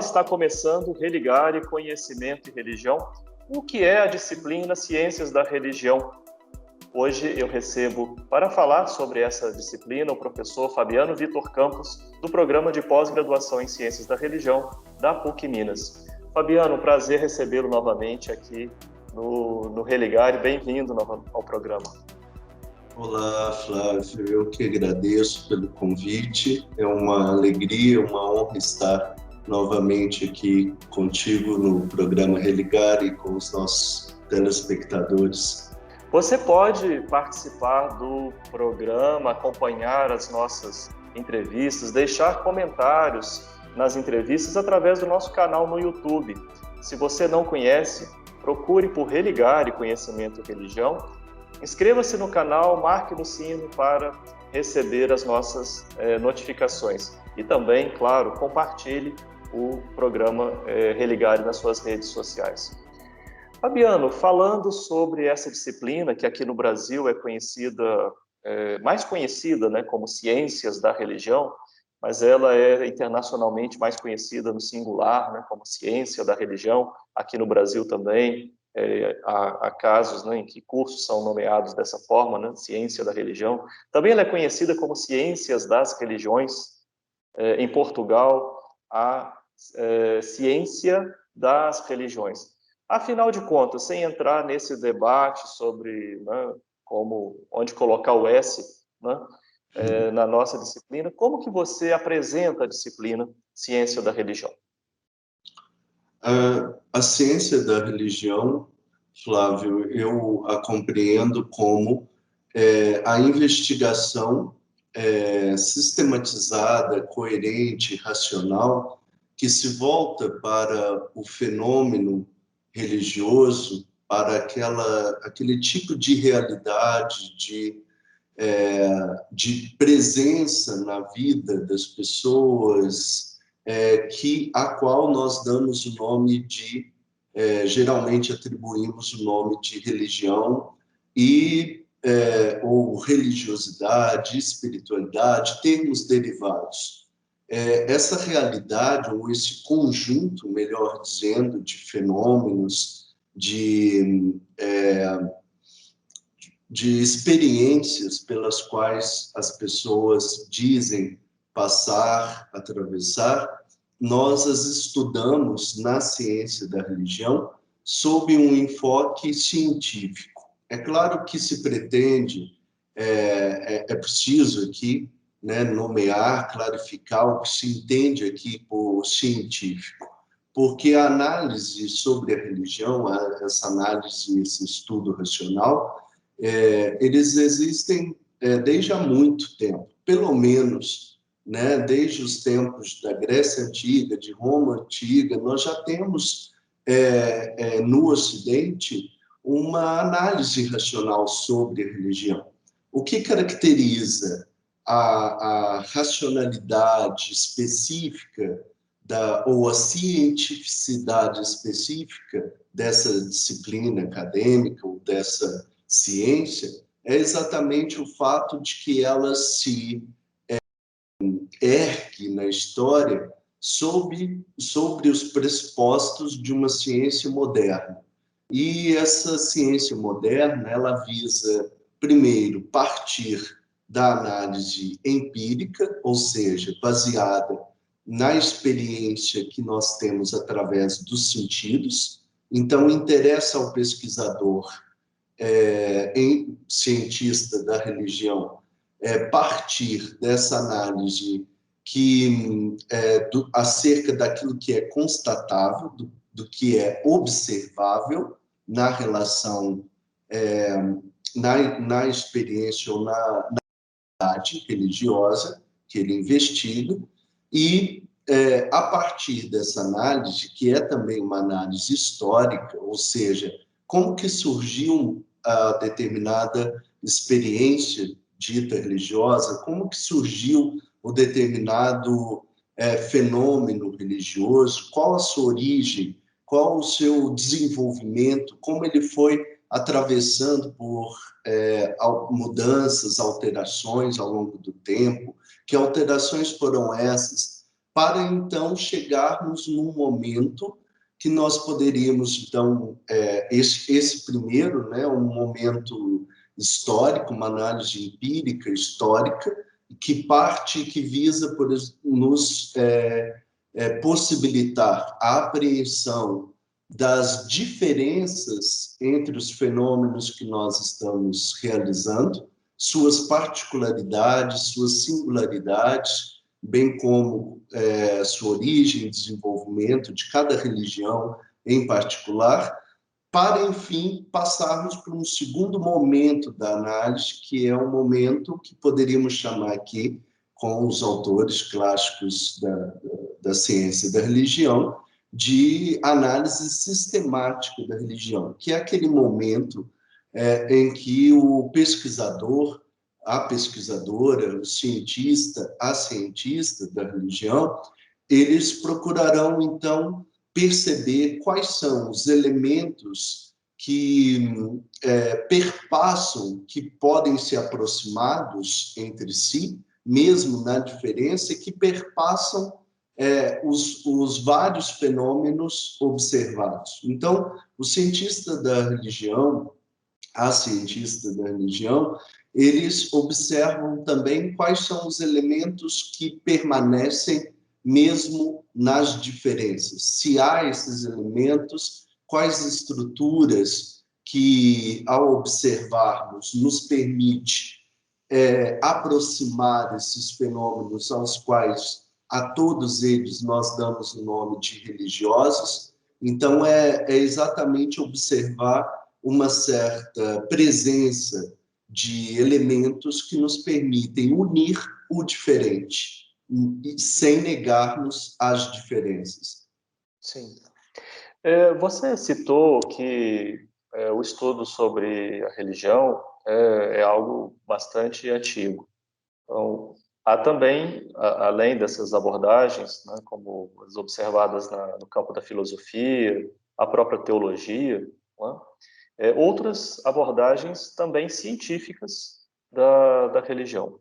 está começando Religare Conhecimento e Religião. O que é a disciplina Ciências da Religião? Hoje eu recebo para falar sobre essa disciplina o professor Fabiano Vitor Campos, do Programa de Pós-Graduação em Ciências da Religião da PUC Minas. Fabiano, prazer recebê-lo novamente aqui no Religare. Bem-vindo ao programa. Olá, Flávio. Eu que agradeço pelo convite. É uma alegria, uma honra estar novamente aqui contigo no programa Religare com os nossos telespectadores. Você pode participar do programa, acompanhar as nossas entrevistas, deixar comentários nas entrevistas através do nosso canal no YouTube. Se você não conhece, procure por Religare Conhecimento e Religião. Inscreva-se no canal, marque no sino para receber as nossas notificações. E também, claro, compartilhe o programa Religare nas suas redes sociais. Fabiano, falando sobre essa disciplina, que aqui no Brasil é conhecida, mais conhecida, né, como Ciências da Religião, mas ela é internacionalmente mais conhecida no singular, né, como Ciência da Religião, aqui no Brasil também. Há casos, né, em que cursos são nomeados dessa forma, né, Ciência da Religião. Também ela é conhecida como Ciências das Religiões. Em Portugal, a Ciência das Religiões. Afinal de contas, sem entrar nesse debate sobre, né, onde colocar o S, né, na nossa disciplina, como que você apresenta a disciplina Ciência da Religião? A ciência da religião, Flávio, eu a compreendo como a investigação sistematizada, coerente, racional, que se volta para o fenômeno religioso, para aquele tipo de realidade, de presença na vida das pessoas, a qual nós damos o nome de, geralmente atribuímos o nome de religião ou religiosidade, espiritualidade, termos derivados. Essa realidade, ou esse conjunto, melhor dizendo, de fenômenos, de experiências pelas quais as pessoas dizem passar, atravessar, nós as estudamos na ciência da religião sob um enfoque científico. É claro que se pretende, é preciso aqui, né, nomear, clarificar o que se entende aqui por científico, porque a análise sobre a religião, essa análise, esse estudo racional, eles existem desde há muito tempo, pelo menos, né, desde os tempos da Grécia Antiga, de Roma Antiga, nós já temos no Ocidente uma análise racional sobre a religião. O que caracteriza a racionalidade específica ou a cientificidade específica dessa disciplina acadêmica ou dessa ciência é exatamente o fato de que ela se ergue na história sobre os pressupostos de uma ciência moderna. E essa ciência moderna, ela visa, primeiro, partir da análise empírica, ou seja, baseada na experiência que nós temos através dos sentidos. Então, interessa ao pesquisador, cientista da religião, partir dessa análise acerca daquilo que é constatável, do que é observável na relação, na experiência ou na realidade religiosa que ele investiga, e a partir dessa análise, que é também uma análise histórica, ou seja, como que surgiu a determinada experiência dita religiosa, como que surgiu o determinado fenômeno religioso, qual a sua origem, qual o seu desenvolvimento, como ele foi atravessando por mudanças, alterações ao longo do tempo, que alterações foram essas, para então chegarmos num momento que nós poderíamos, então, esse primeiro, né, um momento histórico, uma análise empírica histórica, que visa nos possibilitar a apreensão das diferenças entre os fenômenos que nós estamos realizando, suas particularidades, suas singularidades, bem como sua origem e desenvolvimento de cada religião em particular, para, enfim, passarmos para um segundo momento da análise, que é um momento que poderíamos chamar aqui, com os autores clássicos da ciência e da religião, de análise sistemática da religião, que é aquele momento em que o pesquisador, a pesquisadora, o cientista, a cientista da religião, eles procurarão, então, perceber quais são os elementos que perpassam, que podem ser aproximados entre si, mesmo na diferença, que perpassam os vários fenômenos observados. Então, o cientista da religião, a cientista da religião, eles observam também quais são os elementos que permanecem mesmo nas diferenças. Se há esses elementos, quais estruturas que, ao observarmos, nos permite aproximar esses fenômenos aos quais a todos eles nós damos o nome de religiosos. Então, é exatamente observar uma certa presença de elementos que nos permitem unir o diferente, sem negarmos as diferenças. Sim. Você citou que o estudo sobre a religião é algo bastante antigo. Então, há também, além dessas abordagens, né, como as observadas no campo da filosofia, a própria teologia, né, outras abordagens também científicas da religião.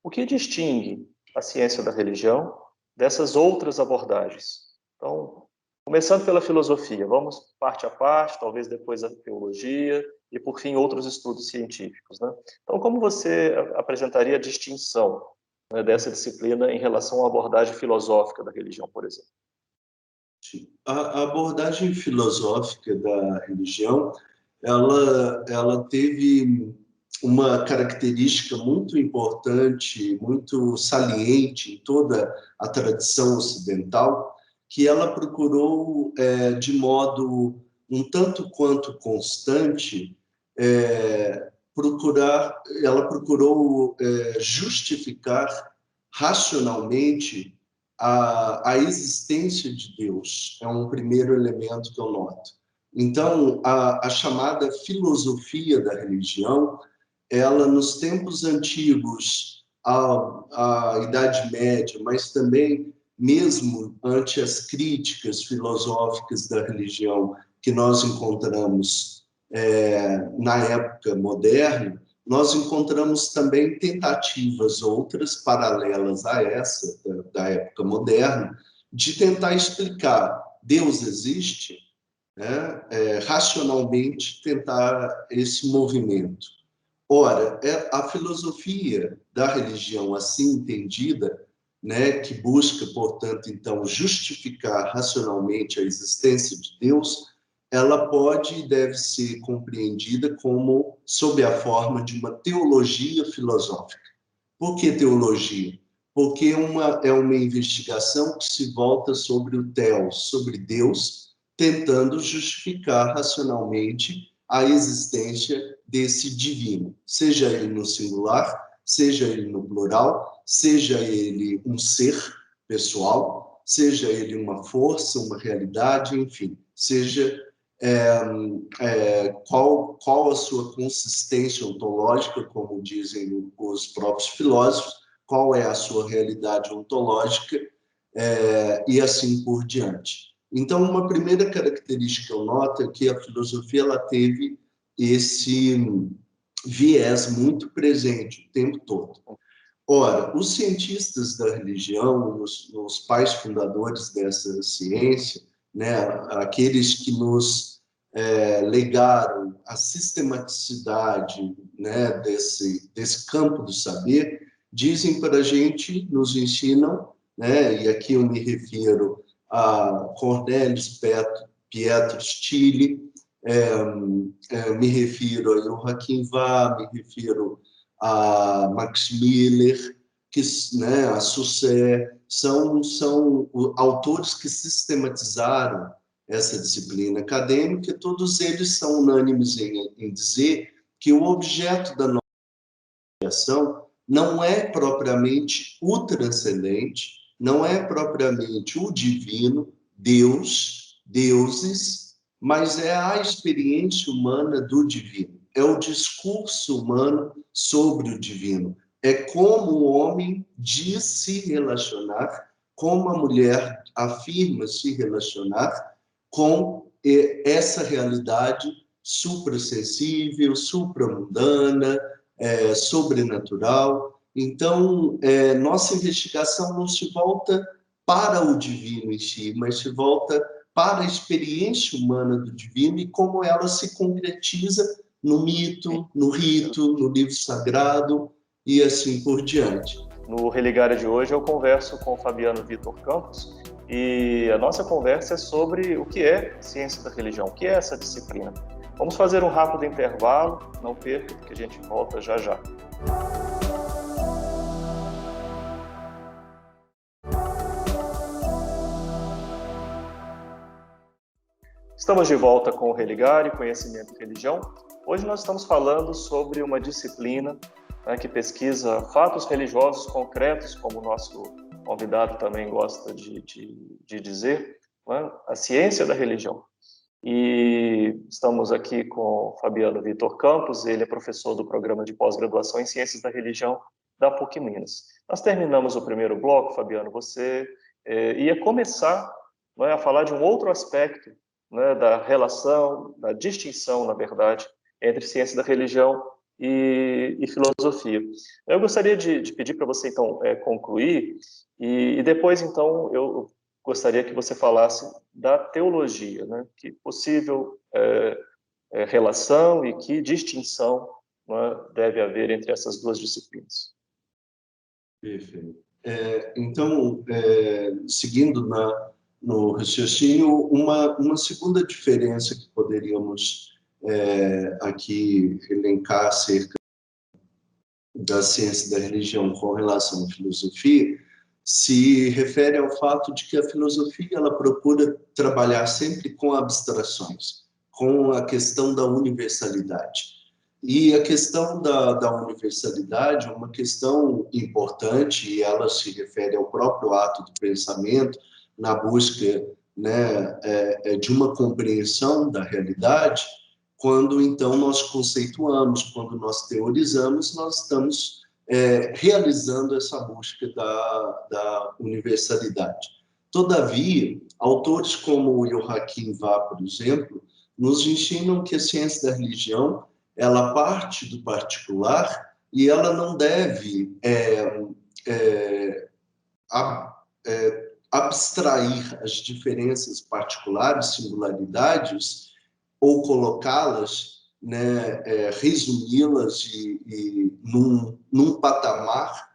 O que distingue a ciência da religião dessas outras abordagens? Então, começando pela filosofia, vamos parte a parte, talvez depois a teologia e, por fim, outros estudos científicos, né? Então, como você apresentaria a distinção, né, dessa disciplina em relação à abordagem filosófica da religião, por exemplo? A abordagem filosófica da religião, ela teve uma característica muito importante, muito saliente em toda a tradição ocidental, que ela procurou, de modo um tanto quanto constante, ela procurou justificar racionalmente a existência de Deus. É um primeiro elemento que eu noto. Então, a chamada filosofia da religião, ela, nos tempos antigos, a Idade Média, mas também mesmo ante as críticas filosóficas da religião que nós encontramos na época moderna, nós encontramos também tentativas outras, paralelas a essa, da época moderna, de tentar explicar Deus existe, né? Racionalmente tentar esse movimento. Ora, a filosofia da religião assim entendida, né, que busca, portanto, então, justificar racionalmente a existência de Deus, ela pode e deve ser compreendida como sob a forma de uma teologia filosófica. Por que teologia? Porque é uma investigação que se volta sobre o Theos, sobre Deus, tentando justificar racionalmente a existência desse divino, seja ele no singular, seja ele no plural, seja ele um ser pessoal, seja ele uma força, uma realidade, enfim, seja qual a sua consistência ontológica, como dizem os próprios filósofos, qual é a sua realidade ontológica, e assim por diante. Então, uma primeira característica que eu noto é que a filosofia ela teve esse viés muito presente o tempo todo. Ora, os cientistas da religião, os pais fundadores dessa ciência, né, aqueles que nos legaram a sistematicidade, né, desse campo do saber, dizem para a gente, nos ensinam, né, e aqui eu me refiro a Cornelius Pietro Stille, me refiro a Joachim Vah, me refiro a Max Miller, que, né, a Susé, são autores que sistematizaram essa disciplina acadêmica. Todos eles são unânimes em dizer que o objeto da nossa criação não é propriamente o transcendente, não é propriamente o divino, Deus, deuses, mas é a experiência humana do divino. É o discurso humano sobre o divino. É como o homem diz se relacionar, como a mulher afirma se relacionar com essa realidade suprassensível, supramundana, sobrenatural. Então, nossa investigação não se volta para o divino em si, mas se volta para a experiência humana do divino e como ela se concretiza no mito, no rito, no livro sagrado e assim por diante. No Religare de hoje eu converso com o Fabiano Vitor Campos e a nossa conversa é sobre o que é ciência da religião, o que é essa disciplina. Vamos fazer um rápido intervalo, não perca, porque a gente volta já já. Estamos de volta com o Religare, Conhecimento e Religião. Hoje nós estamos falando sobre uma disciplina, né, que pesquisa fatos religiosos concretos, como o nosso convidado também gosta de dizer, né, a ciência da religião. E estamos aqui com Fabiano Vitor Campos, ele é professor do programa de pós-graduação em Ciências da Religião da PUC Minas. Nós terminamos o primeiro bloco, Fabiano, você ia começar, né, a falar de um outro aspecto, né, da relação, da distinção, na verdade, entre ciência da religião e filosofia. Eu gostaria de pedir para você, então, concluir, e depois, então, eu gostaria que você falasse da teologia, né? Que possível relação e que distinção, né, deve haver entre essas duas disciplinas. Perfeito. Então, seguindo no raciocínio, uma segunda diferença que poderíamos aqui elencar acerca da ciência da religião com relação à filosofia se refere ao fato de que a filosofia ela procura trabalhar sempre com abstrações, com a questão da universalidade. E a questão da universalidade é uma questão importante e ela se refere ao próprio ato do pensamento, na busca, né, de uma compreensão da realidade. Quando, então, nós conceituamos, quando nós teorizamos, nós estamos realizando essa busca da universalidade. Todavia, autores como o Joachim Vah, por exemplo, nos ensinam que a ciência da religião ela parte do particular e ela não deve abstrair as diferenças particulares, singularidades, ou colocá-las, né, resumi-las num patamar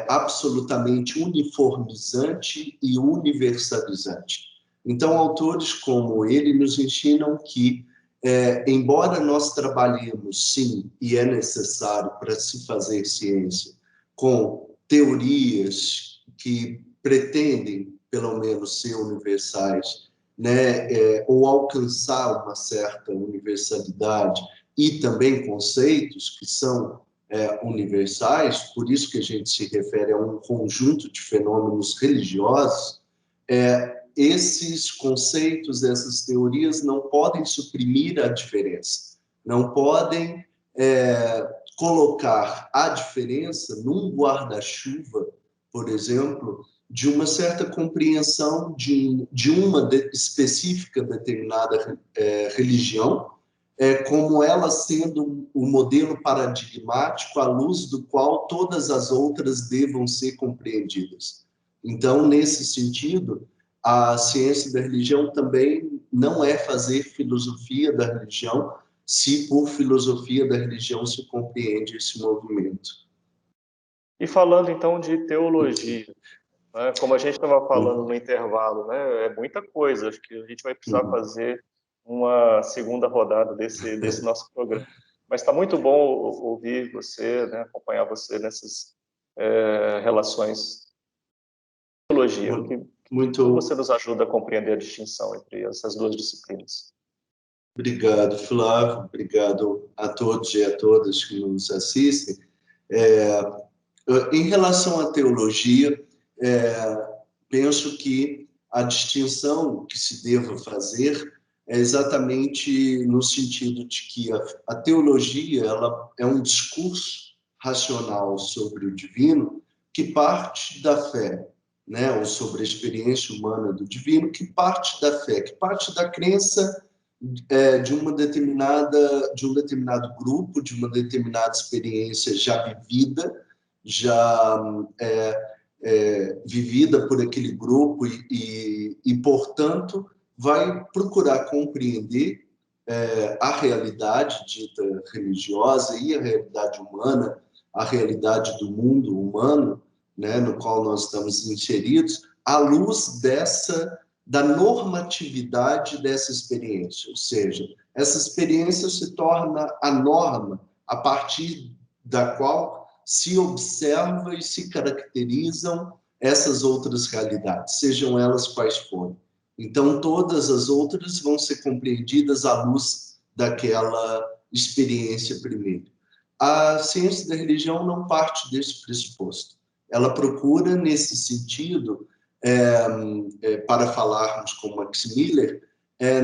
absolutamente uniformizante e universalizante. Então, autores como ele nos ensinam que, embora nós trabalhemos, sim, e é necessário para se fazer ciência, com teorias que pretendem, pelo menos, ser universais, né, ou alcançar uma certa universalidade, e também conceitos que são universais, por isso que a gente se refere a um conjunto de fenômenos religiosos, esses conceitos, essas teorias não podem suprimir a diferença, não podem colocar a diferença num guarda-chuva, por exemplo, de uma certa compreensão de uma específica determinada religião, como ela sendo o modelo paradigmático à luz do qual todas as outras devam ser compreendidas. Então, nesse sentido, a ciência da religião também não é fazer filosofia da religião, se por filosofia da religião se compreende esse movimento. E falando então de teologia, né, como a gente estava falando no intervalo, né, é muita coisa, acho que a gente vai precisar fazer uma segunda rodada desse nosso programa. Mas está muito bom ouvir você, né, acompanhar você nessas relações de teologia, que você nos ajuda a compreender a distinção entre essas duas disciplinas. Obrigado, Flávio. Obrigado a todos e a todas que nos assistem. Em relação à teologia, penso que a distinção que se deva fazer é exatamente no sentido de que a teologia ela é um discurso racional sobre o divino que parte da fé, né, ou sobre a experiência humana do divino, que parte da fé, que parte da crença de um determinado grupo, de uma determinada experiência já vivida, já vivida por aquele grupo e, portanto, vai procurar compreender a realidade dita religiosa e a realidade humana, a realidade do mundo humano, né, no qual nós estamos inseridos, à luz da normatividade dessa experiência, ou seja, essa experiência se torna a norma a partir da qual se observa e se caracterizam essas outras realidades, sejam elas quais forem. Então, todas as outras vão ser compreendidas à luz daquela experiência primeiro. A ciência da religião não parte desse pressuposto. Ela procura, nesse sentido, para falarmos com Max Miller,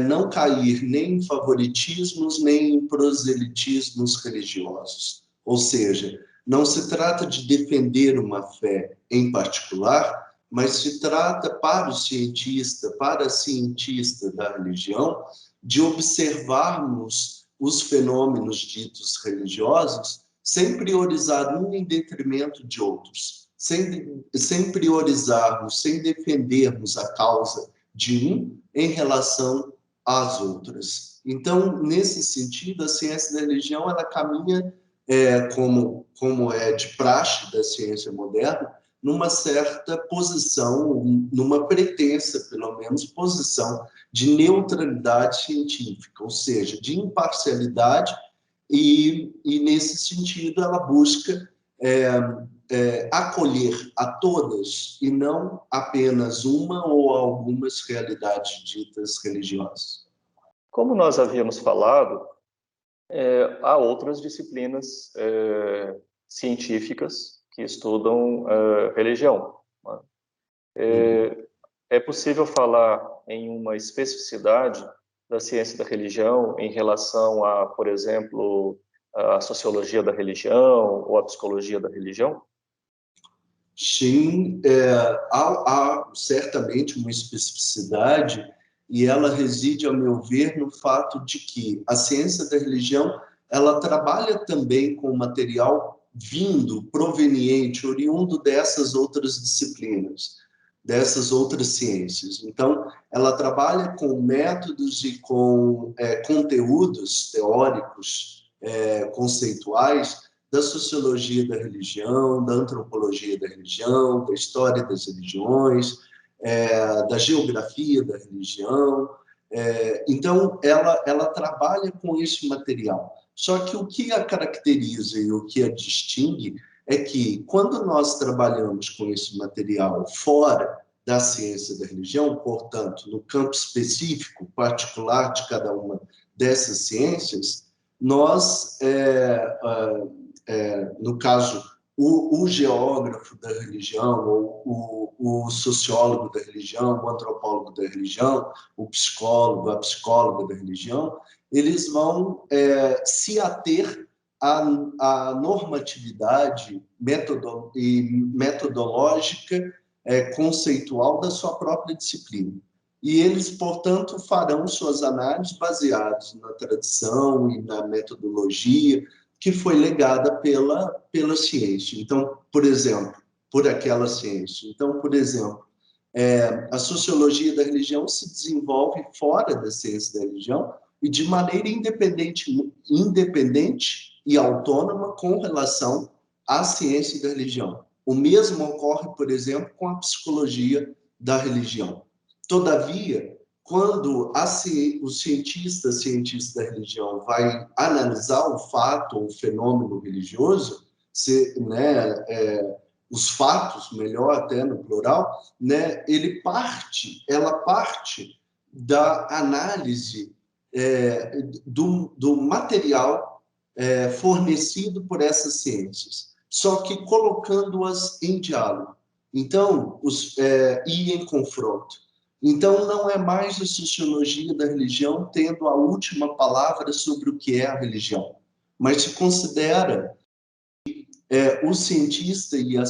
não cair nem em favoritismos, nem em proselitismos religiosos. Ou seja, não se trata de defender uma fé em particular, mas se trata para o cientista, para a cientista da religião, de observarmos os fenômenos ditos religiosos sem priorizar um em detrimento de outros, sem priorizarmos, sem defendermos a causa de um em relação às outras. Então, nesse sentido, a ciência da religião ela caminha, como é de praxe da ciência moderna, numa certa posição, numa pretensa, pelo menos, posição de neutralidade científica, ou seja, de imparcialidade, e nesse sentido, ela busca acolher a todas e não apenas uma ou algumas realidades ditas religiosas. Como nós havíamos falado, há outras disciplinas científicas que estudam religião. É possível falar em uma especificidade da ciência da religião em relação a, por exemplo, a sociologia da religião ou a psicologia da religião? Sim, há certamente uma especificidade e ela reside, ao meu ver, no fato de que a ciência da religião ela trabalha também com material proveniente, oriundo dessas outras disciplinas, dessas outras ciências. Então, ela trabalha com métodos e com conteúdos teóricos, conceituais, da sociologia da religião, da antropologia da religião, da história das religiões, da geografia da religião. Então, ela trabalha com esse material. Só que o que a caracteriza e o que a distingue é que, quando nós trabalhamos com esse material fora da ciência da religião, portanto, no campo específico, particular de cada uma dessas ciências, nós, no caso, o geógrafo da religião, ou o sociólogo da religião, o antropólogo da religião, o psicólogo, a psicóloga da religião, eles vão se ater à normatividade metodológica, conceitual da sua própria disciplina. e eles, portanto, farão suas análises baseadas na tradição e na metodologia que foi legada pela ciência. Então, por exemplo, por aquela ciência. Então, por exemplo, a sociologia da religião se desenvolve fora da ciência da religião e de maneira independente e autônoma com relação à ciência da religião. O mesmo ocorre, por exemplo, com a psicologia da religião. Todavia, quando o cientista da religião vai analisar o fato ou o fenômeno religioso, os fatos, melhor até no plural, ela parte da análise do material fornecido por essas ciências, só que colocando-as em diálogo, então, e em confronto. Então, não é mais a sociologia da religião tendo a última palavra sobre o que é a religião, mas se considera o cientista e a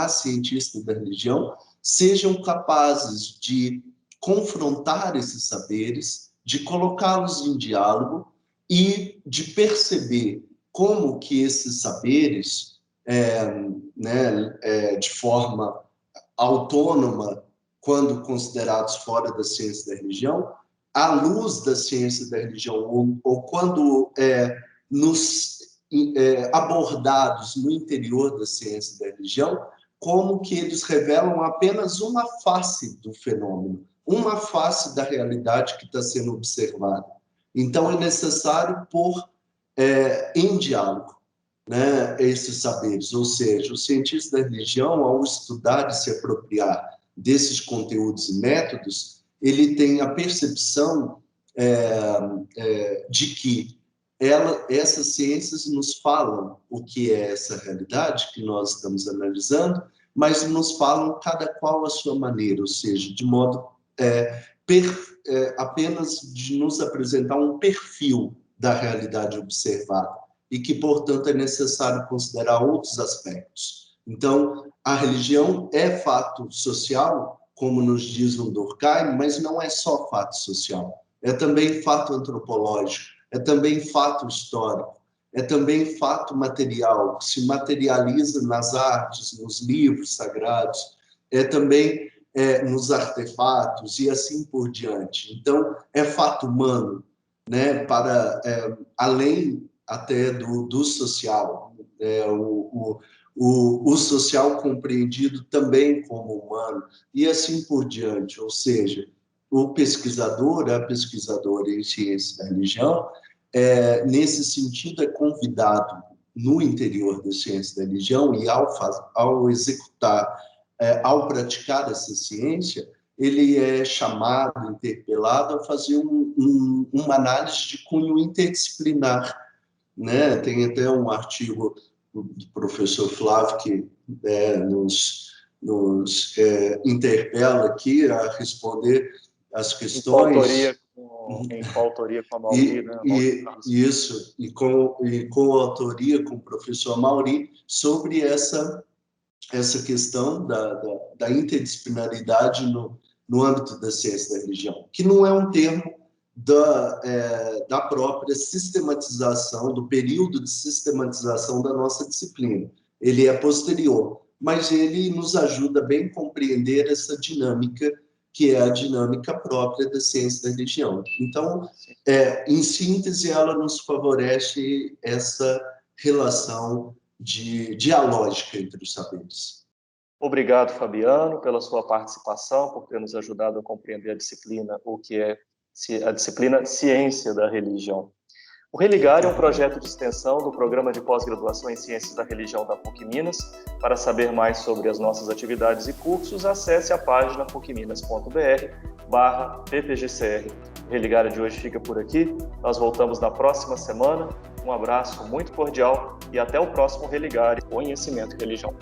cientista da religião sejam capazes de confrontar esses saberes, de colocá-los em diálogo e de perceber como que esses saberes, de forma autônoma, quando considerados fora da ciência da religião, à luz da ciência da religião, ou quando abordados no interior da ciência da religião, como que eles revelam apenas uma face do fenômeno, uma face da realidade que está sendo observada. Então, é necessário pôr em diálogo esses saberes, ou seja, o cientista da religião, ao estudar e se apropriar desses conteúdos e métodos, ele tem a percepção de que essas ciências nos falam o que é essa realidade que nós estamos analisando, mas nos falam cada qual à sua maneira, ou seja, de modo apenas de nos apresentar um perfil da realidade observada e que, portanto, é necessário considerar outros aspectos. Então, a religião é fato social, como nos diz o Durkheim, mas não é só fato social, é também fato antropológico, é também fato histórico, é também fato material, que se materializa nas artes, nos livros sagrados, é também nos artefatos e assim por diante. Então, é fato humano, para além até do social, o social compreendido também como humano, e assim por diante. Ou seja, o pesquisador, a pesquisadora em ciência da religião, nesse sentido, é convidado no interior da ciência da religião e ao executar, ao praticar essa ciência, ele é chamado, interpelado a fazer uma análise de cunho interdisciplinar. Tem até um artigo do professor Flávio que nos interpela aqui a responder as questões. Em coautoria com a Mauri, Isso, e com autoria com o professor Mauri, sobre essa questão da interdisciplinaridade no âmbito da ciência da religião, que não é um termo da própria sistematização, do período de sistematização da nossa disciplina. Ele é posterior, mas ele nos ajuda bem a compreender essa dinâmica, que é a dinâmica própria da ciência da religião. Então, em síntese, ela nos favorece essa relação dialógica entre os saberes. Obrigado, Fabiano, pela sua participação, por ter nos ajudado a compreender a disciplina, o que é a disciplina Ciência da Religião. O Religar é um projeto de extensão do Programa de Pós-Graduação em Ciências da Religião da PUC Minas. Para saber mais sobre as nossas atividades e cursos, acesse a página pucminas.br/ppgcr. O Religar de hoje fica por aqui. Nós voltamos na próxima semana. Um abraço muito cordial e até o próximo Religar, Conhecimento e Religião.